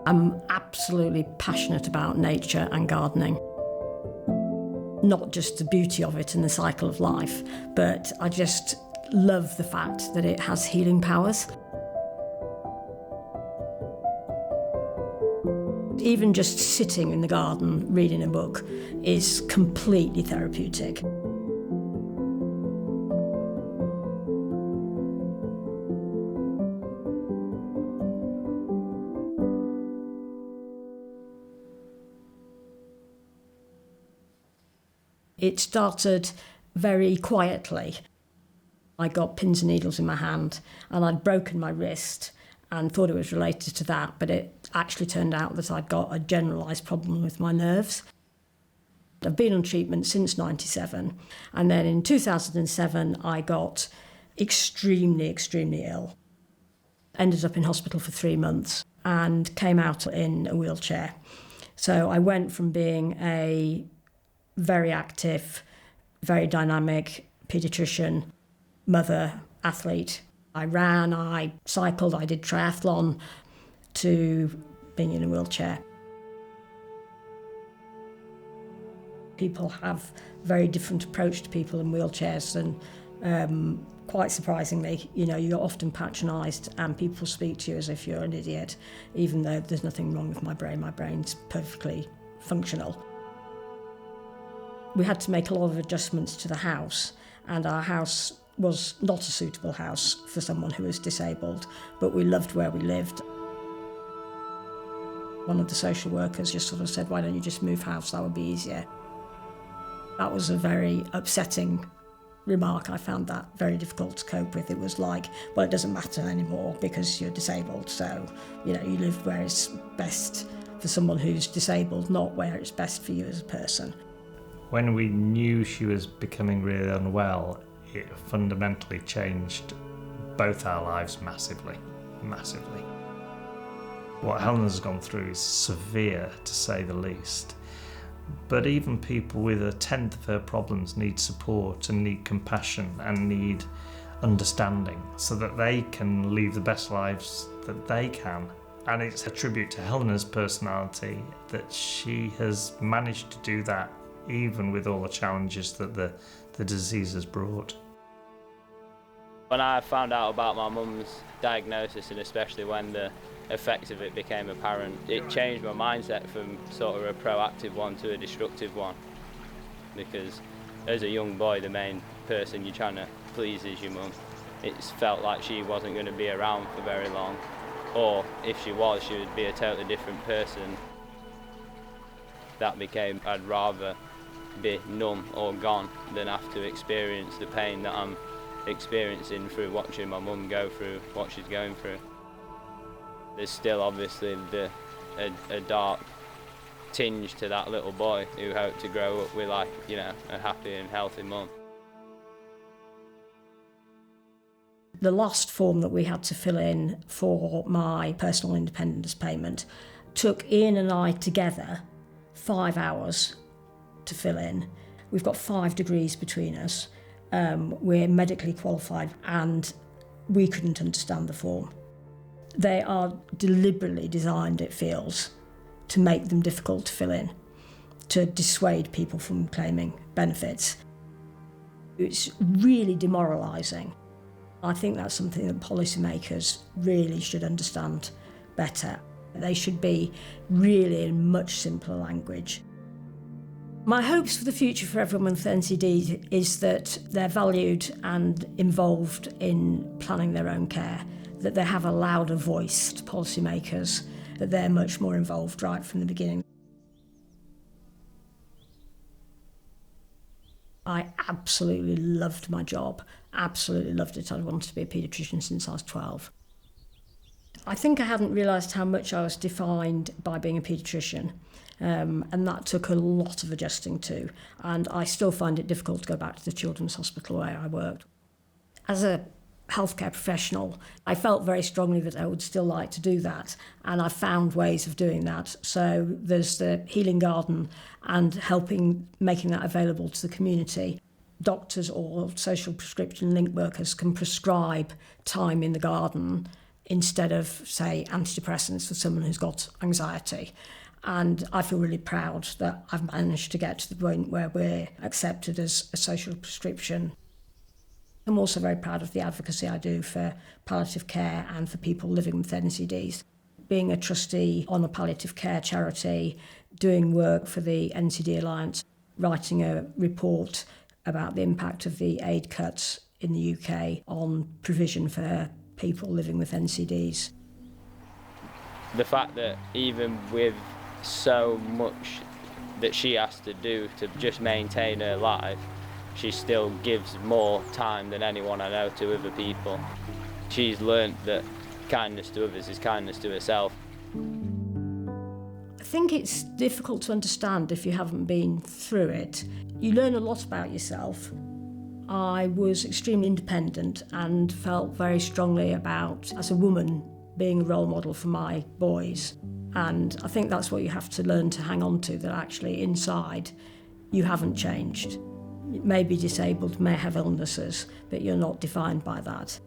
I'm absolutely passionate about nature and gardening. Not just the beauty of it and the cycle of life, but I just love the fact that it has healing powers. Even just sitting in the garden reading a book is completely therapeutic. It started very quietly. I got pins and needles in my hand and I'd broken my wrist and thought it was related to that, but it actually turned out that I'd got a generalised problem with my nerves. I've been on treatment since '97, and then in 2007 I got extremely, extremely ill. Ended up in hospital for 3 months and came out in a wheelchair. So I went from being a very active, very dynamic paediatrician, mother, athlete. I ran, I cycled, I did triathlon, to being in a wheelchair. People have a very different approach to people in wheelchairs, and quite surprisingly, you're often patronised and people speak to you as if you're an idiot, even though there's nothing wrong with my brain. My brain's perfectly functional. We had to make a lot of adjustments to the house, and our house was not a suitable house for someone who was disabled, but we loved where we lived. One of the social workers just sort of said, "Why don't you just move house, that would be easier." That was a very upsetting remark. I found that very difficult to cope with. It was like, well, it doesn't matter anymore because you're disabled, so you live where it's best for someone who's disabled, not where it's best for you as a person. When we knew she was becoming really unwell, it fundamentally changed both our lives massively. What Helena's gone through is severe, to say the least. But even people with a tenth of her problems need support and need compassion and need understanding so that they can live the best lives that they can. And it's a tribute to Helena's personality that she has managed to do that even with all the challenges that the disease has brought. When I found out about my mum's diagnosis, and especially when the effects of it became apparent, it changed my mindset from sort of a proactive one to a destructive one. Because as a young boy, the main person you're trying to please is your mum. It's felt like she wasn't going to be around for very long, or if she was, she would be a totally different person. That became, I'd rather be numb or gone than have to experience the pain that I'm experiencing through watching my mum go through what she's going through. There's still obviously a dark tinge to that little boy who hoped to grow up with a happy and healthy mum. The last form that we had to fill in for my personal independence payment took Ian and I together 5 hours to fill in. We've got 5 degrees between us. We're medically qualified and we couldn't understand the form. They are deliberately designed, it feels, to make them difficult to fill in, to dissuade people from claiming benefits. It's really demoralising. I think that's something that policymakers really should understand better. They should be really in much simpler language. My hopes for the future for everyone with NCDs is that they're valued and involved in planning their own care, that they have a louder voice to policymakers, that they're much more involved right from the beginning. I absolutely loved my job, absolutely loved it. I wanted to be a paediatrician since I was 12. I think I hadn't realised how much I was defined by being a paediatrician. And that took a lot of adjusting to, and I still find it difficult to go back to the children's hospital where I worked. As a healthcare professional, I felt very strongly that I would still like to do that, and I found ways of doing that. So there's the Healing Garden and making that available to the community. Doctors or social prescription link workers can prescribe time in the garden instead of, say, antidepressants for someone who's got anxiety. And I feel really proud that I've managed to get to the point where we're accepted as a social prescription. I'm also very proud of the advocacy I do for palliative care and for people living with NCDs. Being a trustee on a palliative care charity, doing work for the NCD Alliance, writing a report about the impact of the aid cuts in the UK on provision for people living with NCDs. The fact that even with so much that she has to do to just maintain her life, she still gives more time than anyone I know to other people. She's learnt that kindness to others is kindness to herself. I think it's difficult to understand if you haven't been through it. You learn a lot about yourself. I was extremely independent and felt very strongly about, as a woman, being a role model for my boys. And I think that's what you have to learn to hang on to, that actually inside you haven't changed. You may be disabled, may have illnesses, but you're not defined by that.